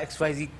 XYZ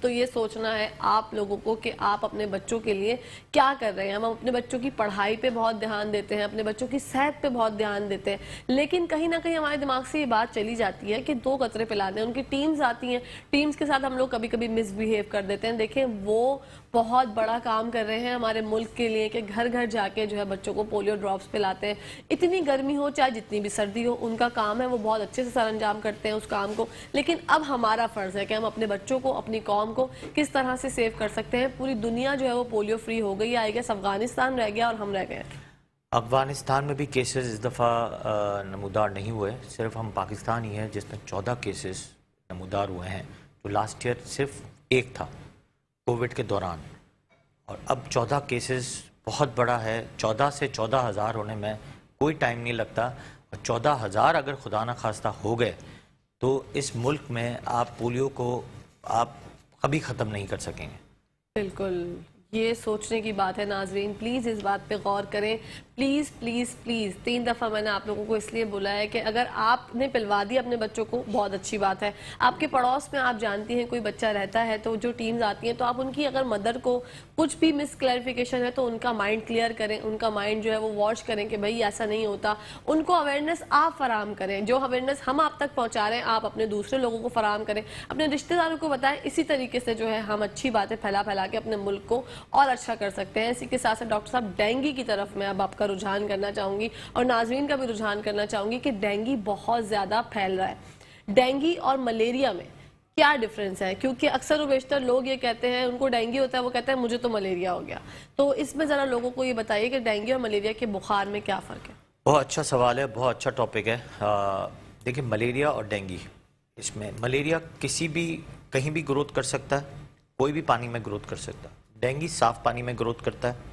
تو یہ سوچنا ہے آپ لوگوں کو کہ آپ اپنے بچوں کے لیے کیا کر رہے ہیں. ہم اپنے بچوں کی پڑھائی پہ بہت دھیان دیتے ہیں, اپنے بچوں کی صحت پہ بہت دھیان دیتے ہیں, لیکن کہیں نہ کہیں ہمارے دماغ سے یہ بات چلی جاتی ہے کہ 2 قطرے پلا دیں. ان کی ٹیمز آتی ہیں, ٹیمز کے ساتھ ہم لوگ کبھی کبھی مس بیہیو کر دیتے ہیں. دیکھیں وہ بہت بڑا کام کر رہے ہیں ہمارے ملک کے لیے کہ گھر گھر جا کے جو ہے بچوں کو پولیو ڈراپس پلاتے ہیں. اتنی گرمی ہو چاہے جتنی بھی سردی ہو, ان کا کام ہے, وہ بہت اچھے سے سر انجام کرتے ہیں اس کام کو. لیکن اب ہمارا فرض ہے کہ ہم اپنے بچوں کو, اپنی قوم کو کس طرح سے سیو کر سکتے ہیں. پوری دنیا جو ہے وہ پولیو فری ہو گئی ہے. آئی گیس افغانستان رہ گیا اور ہم رہ گئے. افغانستان میں بھی کیسز اس دفعہ نمودار نہیں ہوئے, صرف ہم پاکستان ہی ہیں جس میں 14 کیسز نمودار ہوئے ہیں, جو لاسٹ ایئر صرف 1 تھا کووڈ کے دوران, اور اب 14 کیسز بہت بڑا ہے. 14 سے 14,000 ہونے میں کوئی ٹائم نہیں لگتا, اور 14,000 اگر خدا نہ خواستہ ہو گئے تو اس ملک میں آپ پولیو کو آپ کبھی ختم نہیں کر سکیں گے. بالکل, یہ سوچنے کی بات ہے. ناظرین پلیز اس بات پہ غور کریں, پلیز پلیز پلیز. 3 دفعہ میں نے آپ لوگوں کو اس لیے بولا ہے کہ اگر آپ نے پلوا دی اپنے بچوں کو, بہت اچھی بات ہے. آپ کے پڑوس میں آپ جانتی ہیں کوئی بچہ رہتا ہے تو جو ٹیمز آتی ہیں, تو آپ ان کی اگر مدر کو کچھ بھی مس کلیریفیکیشن ہے تو ان کا مائنڈ کلیئر کریں, ان کا مائنڈ جو ہے وہ واش کریں کہ بھائی ایسا نہیں ہوتا. ان کو اویئرنیس آپ فراہم کریں, جو اویئرنیس ہم آپ تک پہنچا رہے ہیں آپ اپنے دوسرے لوگوں کو فراہم کریں, اپنے رشتہ داروں کو بتائیں. اسی طریقے سے جو ہے ہم اچھی باتیں پھیلا کے اپنے ملک کو اور اچھا کر سکتے ہیں. اسی کے ساتھ ڈاکٹر صاحب ڈینگی کی طرف میں اب آپ کا رجحان کرنا چاہوں گی, اور ناظرین کا بھی رجحان کرنا چاہوں گی کہ ڈینگی بہت زیادہ پھیل رہا ہے. ڈینگی اور ملیریا میں کیا ڈیفرنس ہے؟ کیونکہ اکثر و بیشتر لوگ یہ کہتے ہیں, ان کو ڈینگی ہوتا ہے, وہ کہتے ہیں مجھے تو ملیریا ہو گیا. تو اس میں ذرا لوگوں کو یہ بتائیے کہ ڈینگی اور ملیریا کے بخار میں کیا فرق ہے. بہت اچھا سوال ہے, بہت اچھا ٹاپک ہے. دیکھیں ملیریا اور ڈینگی, اس میں ملیریا کسی بھی کہیں بھی گروتھ کر سکتا ہے, کوئی بھی پانی میں گروتھ کر سکتا ہے. ڈینگی صاف پانی میں گروتھ کرتا ہے.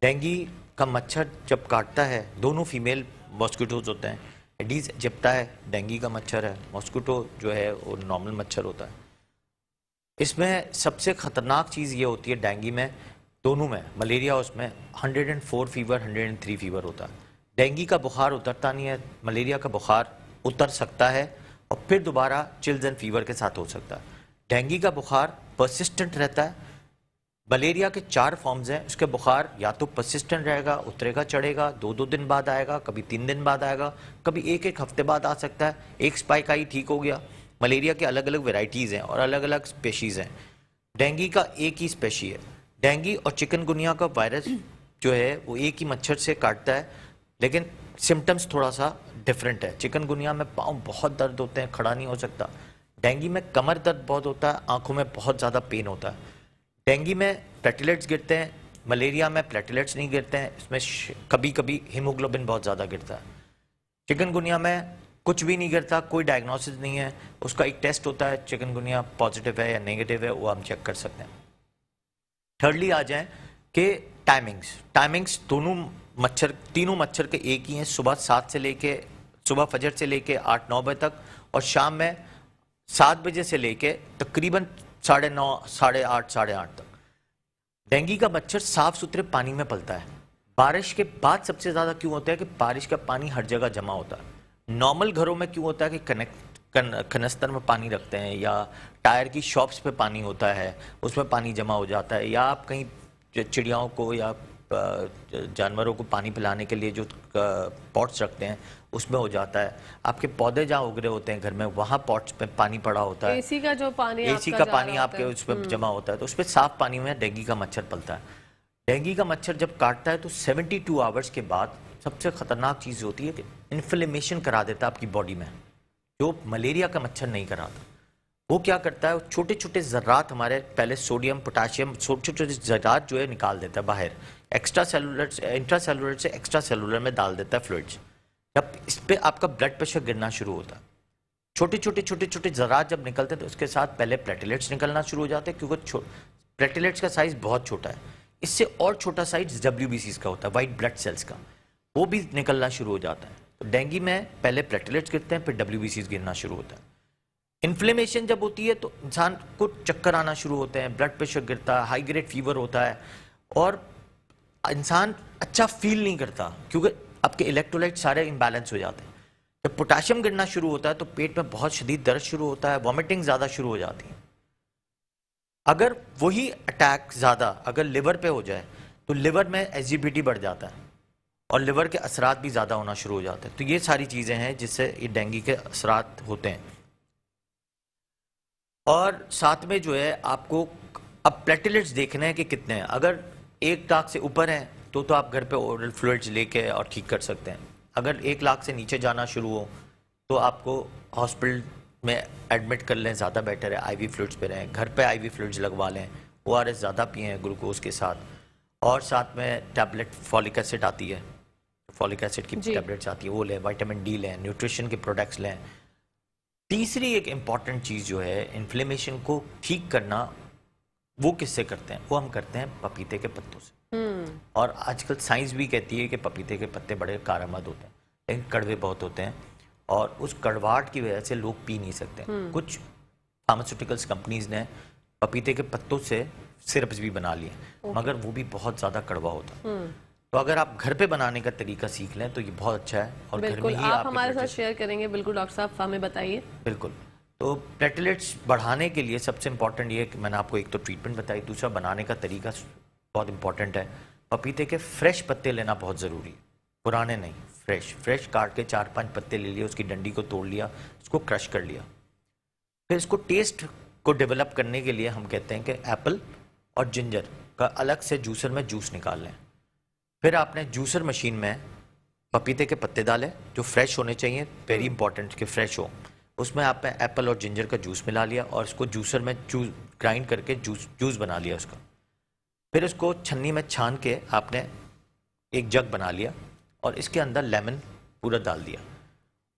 ڈینگی کا مچھر جب کاٹتا ہے, دونوں فیمیل ماسکیٹوز ہوتے ہیں, ایڈیز ایجپٹا ہے, ڈینگی کا مچھر ہے. ماسکیٹو جو ہے وہ نارمل مچھر ہوتا ہے. اس میں سب سے خطرناک چیز یہ ہوتی ہے ڈینگی میں, دونوں میں, ملیریا اس میں 104 فیور 103 فیور ہوتا ہے. ڈینگی کا بخار اترتا نہیں ہے, ملیریا کا بخار اتر سکتا ہے اور پھر دوبارہ چلز اینڈ فیور کے ساتھ ہو سکتا ہے. ڈینگی کا بخار پرسسٹنٹ رہتا ہے. ملیریا کے 4 فارمز ہیں, اس کے بخار یا تو پرسسٹنٹ رہے گا, اترے گا, چڑھے گا, 2 دن بعد آئے گا, کبھی 3 دن بعد آئے گا, کبھی 1 ہفتے بعد آ سکتا ہے. ایک سپائک آئی ٹھیک ہو گیا. ملیریا کے الگ الگ ویرائٹیز ہیں اور الگ الگ اسپیشیز ہیں. ڈینگی کا ایک ہی اسپیشی ہے. ڈینگی اور چکن گنیا کا وائرس جو ہے وہ ایک ہی مچھر سے کاٹتا ہے, لیکن سمٹمز تھوڑا سا ڈفرینٹ ہے. چکن گنیا میں پاؤں بہت درد ہوتے ہیں, کھڑا نہیں ہو سکتا. ڈینگی میں کمر درد بہت ہوتا ہے, آنکھوں میں بہت زیادہ پین ہوتا ہے. ڈینگی میں پلیٹلیٹس گرتے ہیں, ملیریا میں پلیٹلیٹس نہیں گرتے ہیں, اس میں کبھی کبھی ہیموگلوبن بہت زیادہ گرتا ہے. چکن گنیا میں کچھ بھی نہیں گرتا, کوئی ڈائگنوسس نہیں ہے. اس کا ایک ٹیسٹ ہوتا ہے, چکن گنیا پازیٹیو ہے یا نیگیٹو ہے, وہ ہم چیک کر سکتے ہیں. تھرڈلی آ جائیں کہ ٹائمنگز تینوں مچھر کے ایک ہی ہیں. صبح فجر سے لے کے 8-9 بجے تک, اور شام میں 7 بجے سے لے کے تقریباً 9:30 8:30 تک. ڈینگی کا مچھر صاف ستھرے پانی میں پلتا ہے. بارش کے بعد سب سے زیادہ کیوں ہوتا ہے کہ بارش کا پانی ہر جگہ جمع ہوتا ہے. نارمل گھروں میں کیوں ہوتا ہے کہ کنستر میں پانی رکھتے ہیں, یا ٹائر کی شاپس پہ پانی ہوتا ہے, اس میں پانی جمع ہو جاتا ہے, یا آپ کہیں چڑیاؤں کو یا جانوروں کو پانی پلانے کے لیے جو پاٹس رکھتے ہیں اس میں ہو جاتا ہے. آپ کے پودے جہاں اگ رہے ہوتے ہیں گھر میں, وہاں پاٹس پہ پانی پڑا ہوتا ہے, اے سی کا پانی آپ کے اس پہ جمع ہوتا ہے, تو اس پہ صاف پانی میں ڈینگی کا مچھر پلتا ہے. ڈینگی کا مچھر جب کاٹتا ہے تو 72 آورز کے بعد سب سے خطرناک چیز ہوتی ہے کہ انفلیمیشن کرا دیتا ہے آپ کی باڈی میں, جو ملیریا کا مچھر نہیں کراتا. وہ کیا کرتا ہے, چھوٹے چھوٹے ذرات ہمارے پہلے سوڈیم پوٹاشیم چھوٹے چھوٹے ذرات جو ہے نکال دیتا ہے باہر, انٹرا سیلولر سے ایکسٹرا سیلولر میں ڈال دیتا ہے فلوئڈز. جب اس پہ آپ کا بلڈ پریشر گرنا شروع ہوتا ہے, چھوٹے چھوٹے ذرات جب نکلتے ہیں تو اس کے ساتھ پہلے پلیٹلیٹس نکلنا شروع ہو جاتے ہیں, کیونکہ پلیٹلیٹس کا سائز بہت چھوٹا ہے. اس سے اور چھوٹا سائز WBCs کا ہوتا ہے, وائٹ بلڈ سیلز کا, وہ بھی نکلنا شروع ہو جاتا ہے. تو ڈینگی میں پہلے پلیٹلیٹس گرتے ہیں, پھر WBCs گرنا شروع ہوتا ہے. انفلیمیشن جب ہوتی ہے تو انسان کو چکر آنا شروع ہوتے ہیں, بلڈ پریشر گرتا ہے, ہائی گریڈ فیور ہوتا ہے, اور انسان اچھا فیل نہیں کرتا کیونکہ آپ کے الیکٹرولائٹ سارے امبیلنس ہو جاتے ہیں. جب پوٹاشیم گرنا شروع ہوتا ہے تو پیٹ میں بہت شدید درد شروع ہوتا ہے, وامٹنگ زیادہ شروع ہو جاتی ہے. اگر وہی اٹیک زیادہ اگر لیور پہ ہو جائے تو لیور میں ایسیڈیٹی بڑھ جاتا ہے اور لیور کے اثرات بھی زیادہ ہونا شروع ہو جاتے ہیں. تو یہ ساری چیزیں ہیں جس سے یہ ڈینگی کے اثرات ہوتے ہیں. اور ساتھ میں جو ہے آپ کو اب پلیٹلیٹس دیکھنے ہیں کہ کتنے ہیں. اگر 1 لاکھ سے اوپر ہیں تو آپ گھر پہ اورل فلوئڈز لے کے اور ٹھیک کر سکتے ہیں. اگر 1 لاکھ سے نیچے جانا شروع ہو تو آپ کو ہاسپٹل میں ایڈمٹ کر لیں, زیادہ بیٹر ہے. آئی وی فلوئڈز پہ رہیں, گھر پہ آئی وی فلوئڈز لگوا لیں, او آر ایس زیادہ پئیں گلوکوز کے ساتھ, اور ساتھ میں ٹیبلٹ فولک ایسڈ آتی ہے, فولک ایسڈ کی ٹیبلٹس آتی ہے وہ لیں, وائٹامن ڈی لیں, نیوٹریشن کے پروڈکٹس لیں. تیسری ایک امپورٹنٹ چیز جو ہے انفلیمیشن کو ٹھیک کرنا, وہ کس سے کرتے ہیں؟ وہ ہم کرتے ہیں پپیتے کے پتوں سے. اور آج کل سائنس بھی کہتی ہے کہ پپیتے کے پتے بڑے کارآمد ہوتے ہیں لیکن کڑوے بہت ہوتے ہیں, اور اس کڑواہٹ کی وجہ سے لوگ پی نہیں سکتے. کچھ فارماسیوٹیکلس کمپنیز نے پپیتے کے پتوں سے سرپس بھی بنا لیے, مگر وہ بھی بہت زیادہ کڑوا ہوتا ہے. تو اگر آپ گھر پہ بنانے کا طریقہ سیکھ لیں تو یہ بہت اچھا ہے. اور گھر میں ہی آپ ہمارے ساتھ شیئر کریں گے. بالکل ڈاکٹر صاحب, ہمیں بتائیے. بالکل. تو پلیٹلیٹس بڑھانے کے لیے سب سے امپورٹنٹ یہ ہے کہ میں نے آپ کو ایک تو ٹریٹمنٹ بتائی, دوسرا بنانے کا طریقہ بہت امپورٹنٹ ہے. پپیتے کے فریش پتے لینا بہت ضروری ہے, پرانے نہیں, فریش کاٹ کے 4-5 پتے لے لیے, اس کی ڈنڈی کو توڑ لیا, اس کو کرش کر لیا. پھر اس کو ٹیسٹ کو ڈیولپ کرنے کے لیے ہم کہتے ہیں کہ ایپل اور جنجر کا الگ سے جوسر میں جوس نکال لیں. پھر آپ نے جوسر مشین میں پپیتے کے پتے ڈالے جو فریش ہونے چاہیے, ویری امپورٹنٹ کہ فریش ہو. اس میں آپ نے ایپل اور جنجر کا جوس ملا لیا اور اس کو جوسر میں گرائنڈ کر کے جوس بنا لیا اس کا. پھر اس کو چھنی میں چھان کے آپ نے ایک جگ بنا لیا اور اس کے اندر لیمن پورا ڈال دیا.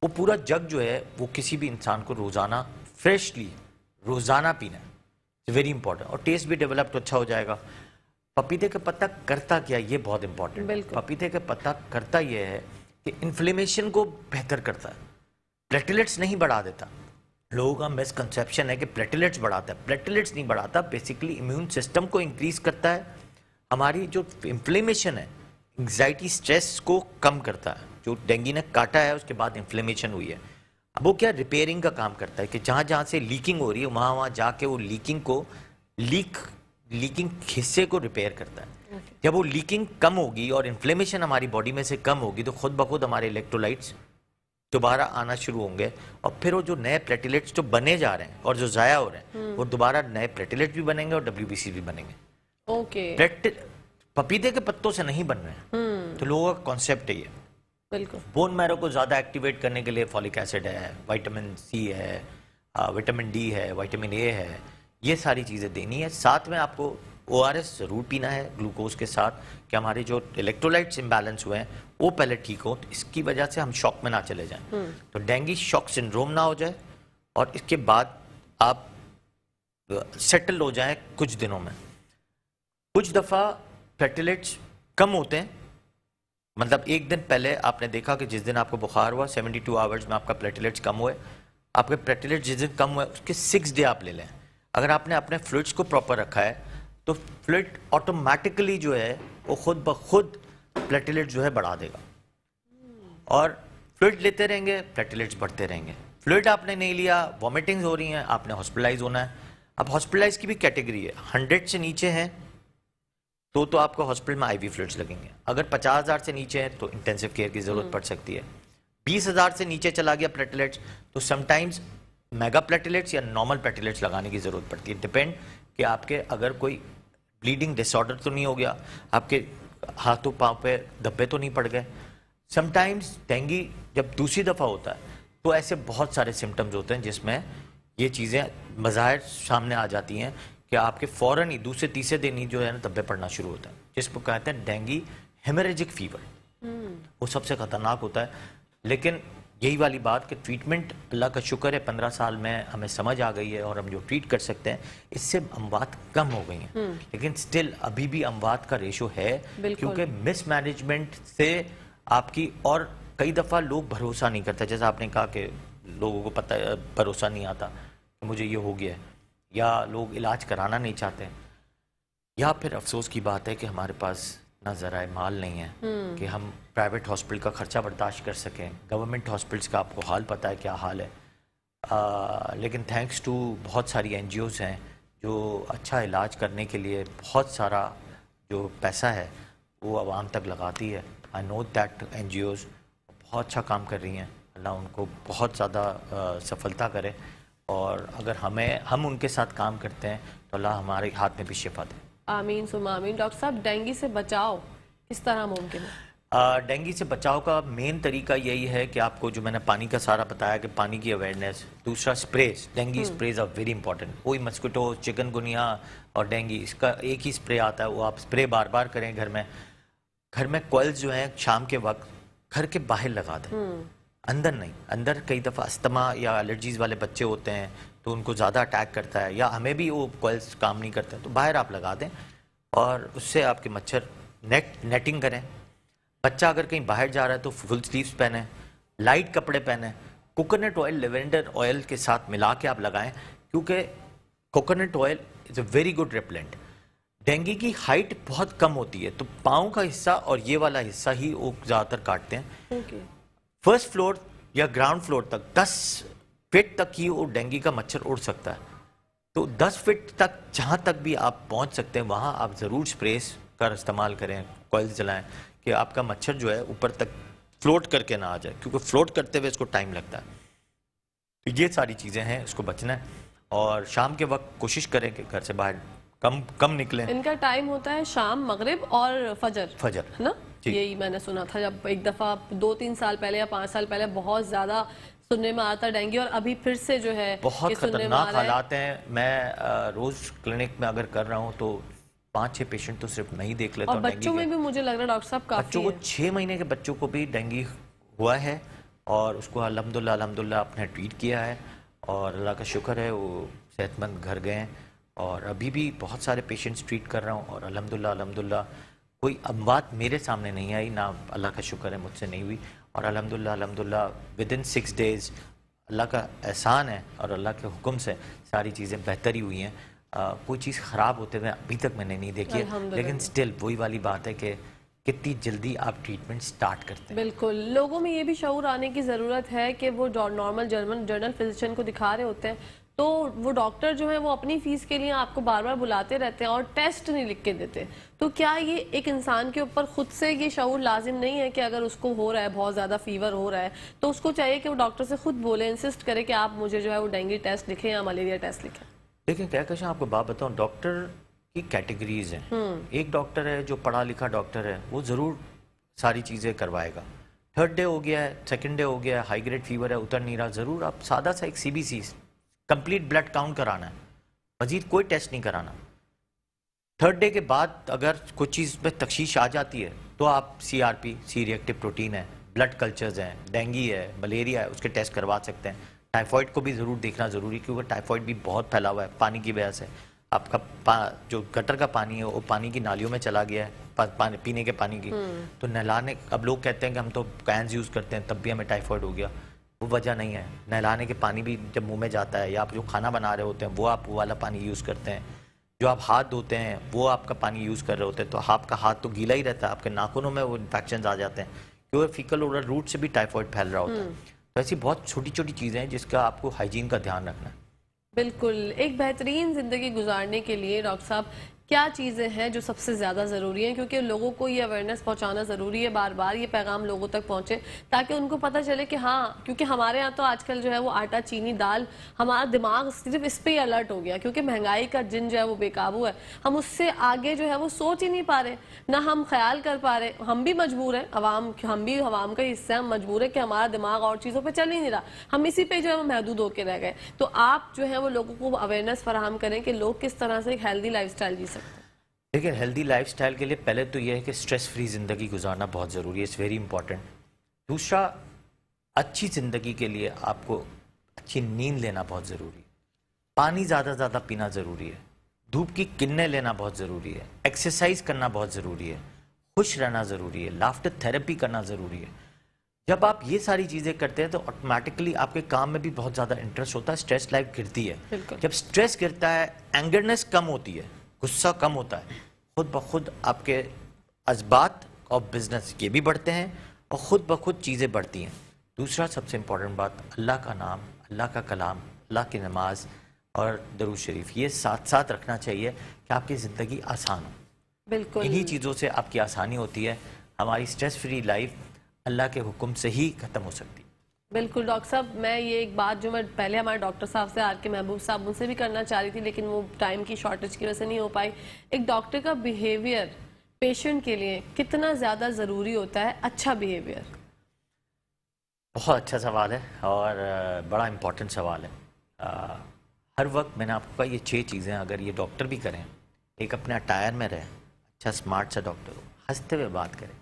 وہ پورا جگ جو ہے وہ کسی بھی انسان کو روزانہ فریشلی روزانہ پینا ہے, ویری امپورٹنٹ. اور ٹیسٹ بھی ڈیولپ تو اچھا ہو جائے گا. پپیتے کا پتا کرتا کیا, یہ بہت امپورٹنٹ ہے. پپیتے کا پتا کرتا یہ ہے کہ انفلیمیشن کو بہتر کرتا ہے, پلیٹلیٹس نہیں بڑھا دیتا. لوگوں کا مسکنسیپشن ہے کہ پلیٹلیٹس بڑھاتا ہے. پلیٹلیٹس نہیں بڑھاتا, بیسیکلی امیون سسٹم کو انکریز کرتا ہے. ہماری جو انفلیمیشن ہے, انگزائٹی اسٹریس کو کم کرتا ہے. جو ڈینگی نے کاٹا ہے اس کے بعد انفلیمیشن ہوئی ہے, اب وہ کیا ریپیئرنگ کا کام کرتا ہے کہ جہاں جہاں سے لیکنگ ہو رہی ہے وہاں جا کے وہ لیکنگ حصے کو ریپیئر کرتا ہے. جب وہ لیکنگ کم ہوگی اور انفلیمیشن ہماری باڈی میں سے کم ہوگی تو خود بخود ہمارے الیکٹرولائٹس دوبارہ آنا شروع ہوں گے, اور پھر وہ جو نئے پلیٹلیٹس جو بنے جا رہے ہیں اور جو ضائع ہو رہے ہیں وہ دوبارہ نئے پلیٹلیٹس بھی بنیں گے اور WBC بھی بنیں گے. پپیتے کے پتوں سے نہیں بن رہے ہیں. تو لوگوں کا کانسیپٹ ہے یہ. بالکل. بون میرو کو زیادہ ایکٹیویٹ کرنے کے لیے فولک ایسڈ ہے, وائٹامن سی ہے, وائٹامن ڈی ہے, وائٹامن اے ہے, یہ ساری چیزیں دینی ہے. ساتھ میں آپ کو ORS ضرور پینا ہے گلوکوز کے ساتھ کہ ہمارے جو الیکٹرولائٹس امبیلنس ہوئے ہیں وہ پہلے ٹھیک ہو, تو اس کی وجہ سے ہم شوق میں نہ چلے جائیں. تو ڈینگی شوق سنڈروم نہ ہو جائے اور اس کے بعد آپ سیٹل ہو جائیں کچھ دنوں میں. کچھ دفعہ پلیٹلیٹس کم ہوتے ہیں, مطلب ایک دن پہلے آپ نے دیکھا کہ جس دن آپ کو بخار ہوا 72 آورز میں آپ کا پلیٹلیٹس کم ہوئے. آپ کے پلیٹلیٹس جس دن کم ہوئے اس کے 6 ڈے آپ لے لیں. اگر آپ نے اپنے فلوئڈس کو پراپر رکھا ہے تو فلوئڈ آٹومیٹکلی جو ہے وہ خود بخود پلیٹلیٹس جو ہے بڑھا دے گا, اور فلوئڈ لیتے رہیں گے پلیٹلیٹس بڑھتے رہیں گے. فلوئڈ آپ نے نہیں لیا, وامٹنگز ہو رہی ہیں, آپ نے ہاسپٹلائز ہونا ہے. اب ہاسپٹلائز کی بھی کیٹیگری ہے, 100 سے نیچے ہیں تو آپ کو ہاسپٹل میں آئی وی فلوئڈس لگیں گے. اگر 50,000 سے نیچے ہیں تو انٹینسو کیئر کی ضرورت پڑ سکتی ہے. 20,000 سے نیچے چلا گیا پلیٹلیٹس تو سم ٹائمز میگا پلیٹلیٹس یا نارمل پلیٹلیٹس لگانے کی ضرورت پڑتی ہے. ڈپینڈ کہ آپ کے اگر کوئی بلیڈنگ ڈس آرڈر تو نہیں ہو گیا, آپ کے ہاتھوں پاؤں پہ دھبے تو نہیں پڑ گئے. سم ٹائمز ڈینگی جب دوسری دفعہ ہوتا ہے تو ایسے بہت سارے سمٹمز ہوتے ہیں جس میں یہ چیزیں مظاہر سامنے آ جاتی ہیں کہ آپ کے فوراً ہی دوسرے تیسرے دن ہی جو ہے نا دھبے پڑنا شروع ہوتا ہے, جس کو کہتے ہیں ڈینگی ہیمریجک فیور. وہ سب سے خطرناک ہوتا ہے. لیکن یہی والی بات کہ ٹریٹمنٹ اللہ کا شکر ہے 15 سال میں ہمیں سمجھ آ گئی ہے اور ہم جو ٹریٹ کر سکتے ہیں اس سے اموات کم ہو گئی ہیں. لیکن سٹل ابھی بھی اموات کا ریشو ہے کیونکہ مس مینجمنٹ سے آپ کی, اور کئی دفعہ لوگ بھروسہ نہیں کرتے. جیسا آپ نے کہا کہ لوگوں کو پتہ بھروسہ نہیں آتا کہ مجھے یہ ہو گیا ہے, یا لوگ علاج کرانا نہیں چاہتے, یا پھر افسوس کی بات ہے کہ ہمارے پاس نہ ذرائع مال نہیں ہے کہ ہم پرائیویٹ ہاسپٹل کا خرچہ برداشت کر سکیں. گورنمنٹ ہاسپٹلس کا آپ کو حال پتہ ہے کیا حال ہے. لیکن تھینکس ٹو بہت ساری NGOs ہیں جو اچھا علاج کرنے کے لیے بہت سارا جو پیسہ ہے وہ عوام تک لگاتی ہے. آئی نو دیٹ NGOs بہت اچھا کام کر رہی ہیں. اللہ ان کو بہت زیادہ سفلتا کرے, اور اگر ہم ان کے ساتھ کام کرتے ہیں تو اللہ ہمارے ہاتھ میں بھی شفا دے. آمین ثم آمین. ڈاکٹر صاحب ڈینگی سے بچاؤ کس طرح ممکن ہے؟ ڈینگی سے بچاؤ کا مین طریقہ یہی ہے کہ آپ کو جو میں نے پانی کا سارا بتایا کہ پانی کی اویئرنیس, دوسرا sprays. Dengue sprays are very important. کوئی مسکٹو, چکن گنیا اور ڈینگی اس کا ایک ہی سپرے آتا ہے, وہ آپ سپرے بار بار کریں گھر میں کوئلز جو ہیں شام کے وقت گھر کے باہر لگا دیں, اندر نہیں. اندر کئی دفعہ استما یا الرجیز والے بچے ہوتے ہیں تو ان کو زیادہ اٹیک کرتا ہے, یا ہمیں بھی وہ کوئلز کام نہیں کرتے ہیں, تو باہر آپ لگا دیں اور اس سے آپ کے مچھر نیٹنگ کریں. بچہ اگر کہیں باہر جا رہا ہے تو فل سلیوز پہنیں, لائٹ کپڑے پہنیں, کوکونٹ آئل لیونڈر آئل کے ساتھ ملا کے آپ لگائیں, کیونکہ coconut oil is a very good repellent. Dengue کی ہائٹ بہت کم ہوتی ہے, تو پاؤں کا حصہ اور یہ والا حصہ ہی وہ زیادہ تر کاٹتے ہیں. فرسٹ فلور یا گراؤنڈ فلور تک 10 فٹ تک ہی وہ ڈینگی کا مچھر اڑ سکتا ہے. تو 10 فٹ تک جہاں تک بھی آپ پہنچ سکتے ہیں وہاں آپ ضرور سپریز کا استعمال کریں, کوئلز جلائیں, کہ آپ کا مچھر جو ہے اوپر تک فلوٹ کر کے نہ آ جائے, کیونکہ فلوٹ کرتے ہوئے اس کو ٹائم لگتا ہے. تو یہ ساری چیزیں ہیں, اس کو بچنا ہے. اور شام کے وقت کوشش کریں کہ گھر سے باہر کم نکلیں. ان کا ٹائم ہوتا ہے شام, مغرب اور فجر ہے نا؟ یہی میں نے سنا تھا جب ایک دفعہ 2-3 سال پہلے یا 5 سال پہلے بہت زیادہ سننے میں آتا ڈینگی, اور ابھی پھر سے جو ہے بہت خطرناک حالات ہیں. میں روز کلینک میں اگر کر رہا ہوں تو 5-6 پیشنٹ تو صرف میں ہی دیکھ لیتا ہوں. اور بچوں میں بھی مجھے لگ رہا ہے ڈاکٹر صاحب کافی بچوں کو 6 مہینے کے بچوں کو بھی ڈینگی ہوا ہے, اور اس کو الحمدللہ آپ نے ٹریٹ کیا ہے, اور اللہ کا شکر ہے وہ صحت مند گھر گئے ہیں. اور ابھی بھی بہت سارے پیشنٹس ٹریٹ کر رہا ہوں, اور الحمدللہ کوئی اموات میرے سامنے نہیں آئی, نہ اللہ کا شکر ہے مجھ سے نہیں ہوئی. اور الحمدللہ ودن 6 days اللہ کا احسان ہے اور اللہ کے حکم سے ساری چیزیں بہتر ہی ہوئی ہیں. کوئی چیز خراب ہوتے ہوئے ابھی تک میں نے نہیں دیکھی ہے, لیکن سٹل وہی والی بات ہے کہ کتنی جلدی آپ ٹریٹمنٹ سٹارٹ کرتے ہیں. بالکل, لوگوں میں یہ بھی شعور آنے کی ضرورت ہے کہ وہ نارمل جنرل فزیشین کو دکھا رہے ہوتے ہیں تو وہ ڈاکٹر جو ہیں وہ اپنی فیس کے لیے آپ کو بار بار بلاتے رہتے ہیں اور ٹیسٹ نہیں لکھ کے دیتے. تو کیا یہ ایک انسان کے اوپر خود سے یہ شعور لازم نہیں ہے کہ اگر اس کو ہو رہا ہے, بہت زیادہ فیور ہو رہا ہے, تو اس کو چاہیے کہ وہ ڈاکٹر سے خود بولے, انسسٹ کرے کہ آپ مجھے جو ہے وہ ڈینگی ٹیسٹ لکھیں یا ملیریا ٹیسٹ لکھیں؟ لیکن کیا کہاں آپ کو بات بتاؤں, ڈاکٹر کی کیٹیگریز ہیں. ایک ڈاکٹر ہے جو پڑھا لکھا ڈاکٹر ہے, وہ ضرور ساری چیزیں کروائے گا. 3rd ڈے ہو گیا ہے, 2nd ڈے ہو گیا ہے, ہائی گریڈ فیور ہے, اتر نہیں رہا, ضرور آپ سادہ سا ایک CBC کمپلیٹ بلڈ کاؤنٹ کرانا ہے, مزید کوئی ٹیسٹ نہیں کرانا. 3rd ڈے کے بعد اگر کوئی چیز میں تشخیص آ جاتی ہے تو آپ CRP سی ری ایکٹیو پروٹین ہے, بلڈ کلچرز ہیں, ڈینگی ہے, ملیریا ہے, اس کے ٹیسٹ کروا سکتے ہیں. ٹائیفائڈ کو بھی ضرور دیکھنا ضروری, کیونکہ ٹائیفائڈ بھی بہت پھیلا ہوا ہے پانی کی وجہ سے. آپ کا جو گٹر کا پانی ہے وہ پانی کی نالیوں میں چلا گیا ہے, پینے کے پانی کی, تو نہلانے, اب لوگ کہتے ہیں کہ ہم تو کینز یوز کرتے ہیں تب بھی ہمیں ٹائیفائڈ ہو گیا. وہ وجہ نہیں ہے. نہلانے کے پانی بھی جب منہ میں جاتا ہے, یا آپ جو کھانا بنا رہے ہوتے ہیں وہ آپ وہ والا پانی یوز کرتے ہیں, جو آپ ہاتھ دھوتے ہیں وہ آپ کا پانی یوز کر رہے ہوتے ہیں, تو آپ کا ہاتھ تو گیلا ہی رہتا ہے, آپ کے ناخنوں میں وہ انفیکشنز آ جاتے ہیں, کیونکہ فیکل اورل روٹ سے بھی ٹائیفائڈ پھیل رہا ہوتا ہے. تو ایسی بہت چھوٹی چھوٹی چیزیں ہیں جس کا آپ کو ہائیجین کا دھیان رکھنا ہے. بالکل, ایک بہترین زندگی گزارنے کے لیے ڈاکٹر صاحب کیا چیزیں ہیں جو سب سے زیادہ ضروری ہیں, کیونکہ لوگوں کو یہ اویئرنیس پہنچانا ضروری ہے, بار بار یہ پیغام لوگوں تک پہنچے تاکہ ان کو پتہ چلے کہ ہاں, کیونکہ ہمارے یہاں تو آج کل جو ہے وہ آٹا, چینی, دال, ہمارا دماغ صرف اس پہ ہی الرٹ ہو گیا, کیونکہ مہنگائی کا جن جو ہے وہ بے قابو ہے. ہم اس سے آگے جو ہے وہ سوچ ہی نہیں پا رہے, نہ ہم خیال کر پا رہے. ہم بھی مجبور ہیں, ہم بھی عوام کا حصہ, ہم مجبور ہیں کہ ہمارا دماغ اور چیزوں پہ چل ہی نہیں رہا, ہم اسی پہ جو ہے وہ محدود ہو کے رہ گئے. تو آپ جو ہے وہ لوگوں کو اویئرنیس فراہم کریں کہ لوگ کس طرح سے ایک ہیلدی لائف سٹائل جی سکتے ہیں. لیکن ہیلدی لائف سٹائل کے لیے پہلے تو یہ ہے کہ سٹریس فری زندگی گزارنا بہت ضروری ہے, اٹس ویری امپورٹنٹ. دوسرا, اچھی زندگی کے لیے آپ کو اچھی نیند لینا بہت ضروری ہے, پانی زیادہ پینا ضروری ہے, دھوپ کی کرنیں لینا بہت ضروری ہے, ایکسرسائز کرنا بہت ضروری ہے, خوش رہنا ضروری ہے, لافٹر تھیراپی کرنا ضروری ہے. جب آپ یہ ساری چیزیں کرتے ہیں تو آٹومیٹکلی آپ کے کام میں بھی بہت زیادہ انٹرسٹ ہوتا ہے, اسٹریس لائف گرتی ہے. جب اسٹریس گرتا ہے, اینگرنس کم ہوتی ہے, غصہ کم ہوتا ہے, خود بخود آپ کے اسبات اور بزنس یہ بھی بڑھتے ہیں اور خود بخود چیزیں بڑھتی ہیں. دوسرا سب سے امپورٹنٹ بات, اللہ کا نام, اللہ کا کلام, اللہ کی نماز اور درود شریف، یہ ساتھ ساتھ رکھنا چاہیے کہ آپ کی زندگی آسان ہو. بالکل انہی چیزوں سے آپ کی آسانی ہوتی ہے. ہماری سٹریس فری لائف اللہ کے حکم سے ہی ختم ہو سکتی ہے. بالکل ڈاکٹر صاحب، میں یہ ایک بات جو میں پہلے ہمارے ڈاکٹر صاحب سے آر کے محبوب صاحب ان سے بھی کرنا چاہ رہی تھی، لیکن وہ ٹائم کی شارٹیج کی وجہ سے نہیں ہو پائی. ایک ڈاکٹر کا بیہیویئر پیشنٹ کے لیے کتنا زیادہ ضروری ہوتا ہے؟ اچھا بیہیویئر. بہت اچھا سوال ہے اور بڑا امپورٹنٹ سوال ہے. ہر وقت میں نے آپ کو کہا یہ 6 چیزیں اگر یہ ڈاکٹر بھی کریں، ایک اپنے اٹائر میں رہے، اچھا اسمارٹ سا ڈاکٹر ہو، ہنستے ہوئے بات کریں،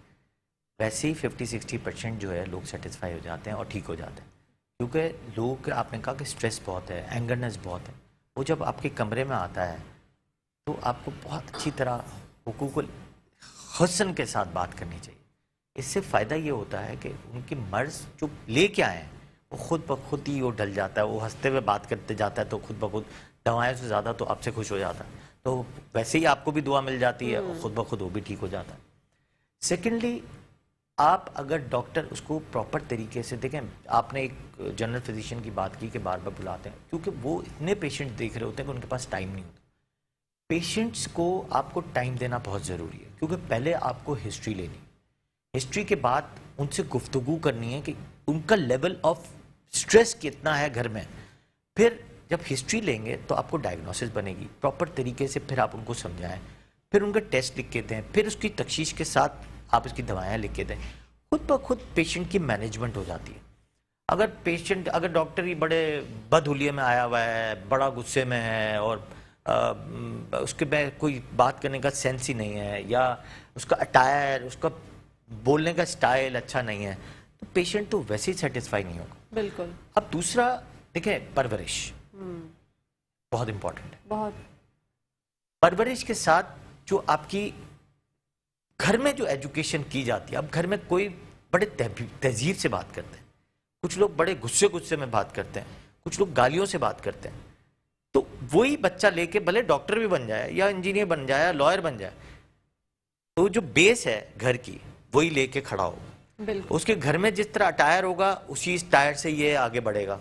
ویسے ہی 50-60% جو ہے لوگ سیٹسفائی ہو جاتے ہیں اور ٹھیک ہو جاتے ہیں. کیونکہ لوگ، آپ نے کہا کہ سٹریس بہت ہے، اینگرنس بہت ہے، وہ جب آپ کے کمرے میں آتا ہے تو آپ کو بہت اچھی طرح حقوق الحسن کے ساتھ بات کرنی چاہیے. اس سے فائدہ یہ ہوتا ہے کہ ان کی مرض جو لے کے آئے ہیں وہ خود بخود ہی وہ ڈل جاتا ہے. وہ ہنستے ہوئے بات کرتے جاتا ہے تو خود بخود دوائیں سے زیادہ تو آپ سے خوش ہو جاتا ہے، تو ویسے ہی آپ کو بھی دعا مل جاتی ہے اور خود بخود وہ بھی ٹھیک ہو جاتا ہے. سیکنڈلی، آپ اگر ڈاکٹر اس کو پراپر طریقے سے دیکھیں، آپ نے ایک جنرل فزیشین کی بات کی کہ بار بار بلاتے ہیں کیونکہ وہ اتنے پیشنٹ دیکھ رہے ہوتے ہیں کہ ان کے پاس ٹائم نہیں ہوتا. پیشنٹس کو آپ کو ٹائم دینا بہت ضروری ہے، کیونکہ پہلے آپ کو ہسٹری لینی، ہسٹری کے بعد ان سے گفتگو کرنی ہے کہ ان کا لیول آف سٹریس کتنا ہے گھر میں. پھر جب ہسٹری لیں گے تو آپ کو ڈائگنوسس بنے گی پراپر طریقے سے، پھر آپ ان کو سمجھائیں، پھر ان کا ٹیسٹ لکھ کے دیں، پھر اس کی تشخیص کے ساتھ آپ اس کی دوائیں لکھ کے دیں. خود بخود پیشنٹ کی مینجمنٹ ہو جاتی ہے. اگر ڈاکٹر ہی بڑے بدحلیے میں آیا ہوا ہے، بڑا غصے میں ہے اور اس کے میں کوئی بات کرنے کا سینس ہی نہیں ہے، یا اس کا اٹائر، اس کا بولنے کا سٹائل اچھا نہیں ہے، تو پیشنٹ تو ویسے ہی سیٹسفائی نہیں ہوگا. بالکل. اب دوسرا دیکھیں، پرورش بہت امپورٹنٹ ہے. بہت. پرورش کے ساتھ جو آپ کی گھر میں جو ایجوکیشن کی جاتی ہے، اب گھر میں کوئی بڑے تہذیب سے بات کرتے ہیں، کچھ لوگ بڑے غصے میں بات کرتے ہیں، کچھ لوگ گالیوں سے بات کرتے ہیں، تو وہی بچہ لے کے بھلے ڈاکٹر بھی بن جائے یا انجینئر بن جائے یا لائر بن جائے، تو جو بیس ہے گھر کی وہی لے کے کھڑا ہو. بالکل. اس کے گھر میں جس طرح اٹائر ہوگا اسی اٹائر سے یہ آگے بڑھے گا.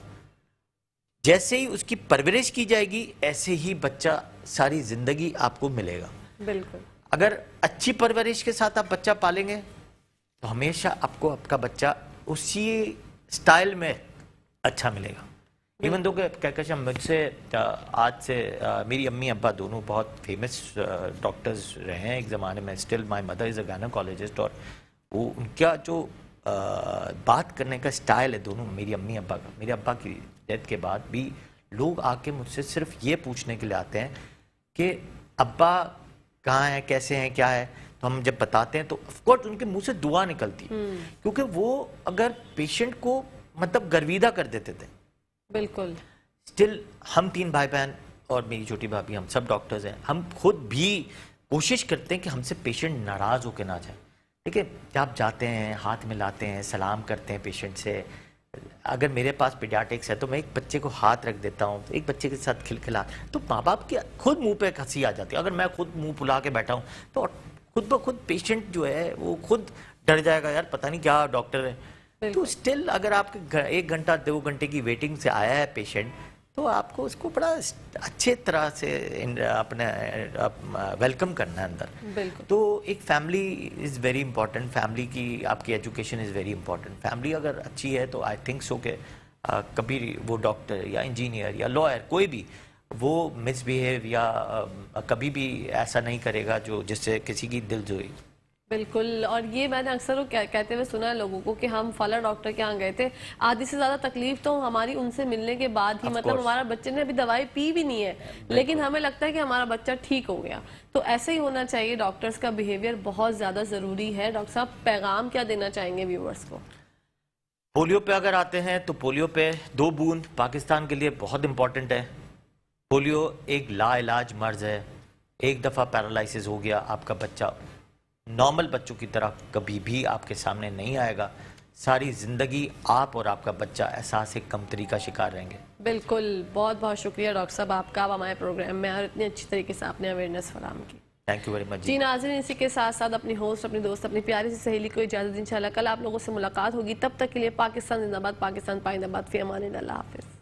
جیسے ہی اس کی پرورش کی جائے گی ایسے ہی بچہ ساری زندگی آپ کو ملے گا. بالکل. اگر اچھی پرورش کے ساتھ آپ بچہ پالیں گے تو ہمیشہ آپ کو آپ کا بچہ اسی سٹائل میں اچھا ملے گا. ایون دو کہ کہکشاں مجھ سے آج سے میری امی ابا دونوں بہت فیمس ڈاکٹرز رہے ہیں ایک زمانے میں. Still my mother is a gynaecologist, اور وہ ان کا جو بات کرنے کا سٹائل ہے دونوں، میری امی ابا کا، میرے ابا کی ڈیتھ کے بعد بھی لوگ آ کے مجھ سے صرف یہ پوچھنے کے لیے آتے ہیں کہ ابا کہاں ہیں، کیسے ہیں، کیا ہے. تو ہم جب بتاتے ہیں تو آف کورس ان کے منہ سے دعا نکلتی، کیونکہ وہ اگر پیشنٹ کو مطلب گرویدہ کر دیتے تھے. بالکل. اسٹل ہم 3 بھائی بہن اور میری چھوٹی بھابھی، ہم سب ڈاکٹرز ہیں، ہم خود بھی کوشش کرتے ہیں کہ ہم سے پیشنٹ ناراض ہو کے نہ جائیں. ٹھیک ہے، جب آپ جاتے ہیں، ہاتھ ملاتے ہیں، سلام کرتے ہیں پیشنٹ سے. اگر میرے پاس پیڈیاٹرکس ہے تو میں ایک بچے کو ہاتھ رکھ دیتا ہوں، ایک بچے کے ساتھ کھلکھلا، تو ماں باپ کے خود منہ پہ ہنسی آ جاتی ہے. اگر میں خود منہ پھلا کے بیٹھا ہوں تو خود بخود پیشنٹ جو ہے وہ خود ڈر جائے گا، یار پتہ نہیں کیا ڈاکٹر ہے. تو اسٹل اگر آپ کے 1 گھنٹہ 2 گھنٹے کی ویٹنگ سے آیا ہے پیشنٹ، تو آپ کو اس کو بڑا اچھے طرح سے اپنے ویلکم کرنا ہے اندر. بالکل. تو ایک family is very important, family کی آپ کی education is very important. Family اگر اچھی ہے تو آئی تھنک سو کہ کبھی وہ ڈاکٹر یا انجینئر یا لائر کوئی بھی وہ مس بیہیو یا کبھی بھی ایسا نہیں کرے گا جو جس سے کسی کی دل جوئی. بالکل. اور یہ میں نے اکثر کہتے ہوئے سنا ہے لوگوں کو کہ ہم فلاں ڈاکٹر کے ہاں گئے تھے، آدھی سے زیادہ تکلیف تو ہماری ان سے ملنے کے بعد ہی، مطلب ہمارا بچے نے ابھی دوائی پی بھی نہیں ہے لیکن ہمیں لگتا ہے کہ ہمارا بچہ ٹھیک ہو گیا. تو ایسے ہی ہونا چاہیے. ڈاکٹرز کا بیہیویئر بہت زیادہ ضروری ہے. ڈاکٹر صاحب پیغام کیا دینا چاہیں گے ویورز کو؟ پولیو پہ اگر آتے ہیں تو پولیو پہ 2 بوند پاکستان کے لیے بہت امپورٹنٹ ہے. پولیو ایک لا علاج مرض ہے. ایک دفعہ پیرالائسس ہو گیا آپ کا بچہ نارمل بچوں کی طرح کبھی بھی آپ کے سامنے نہیں آئے گا. ساری زندگی آپ اور آپ کا بچہ احساس کمتری کا شکار رہیں گے. بالکل. بہت بہت شکریہ ڈاکٹر صاحب آپ کا ہمارے پروگرام میں اور اتنی اچھی طریقے سے آپ نے اویئرنیس فراہم کی. Thank you very much. جی ناظرین، اسی کے ساتھ ساتھ اپنی ہوسٹ، اپنی دوست، اپنی پیاری سی سہیلی کو اجازت. انشاءاللہ کل آپ لوگوں سے ملاقات ہوگی. تب تک کے لیے پاکستان زندہ باد، پاکستان پائندہ باد. فی امان اللہ. حافظ.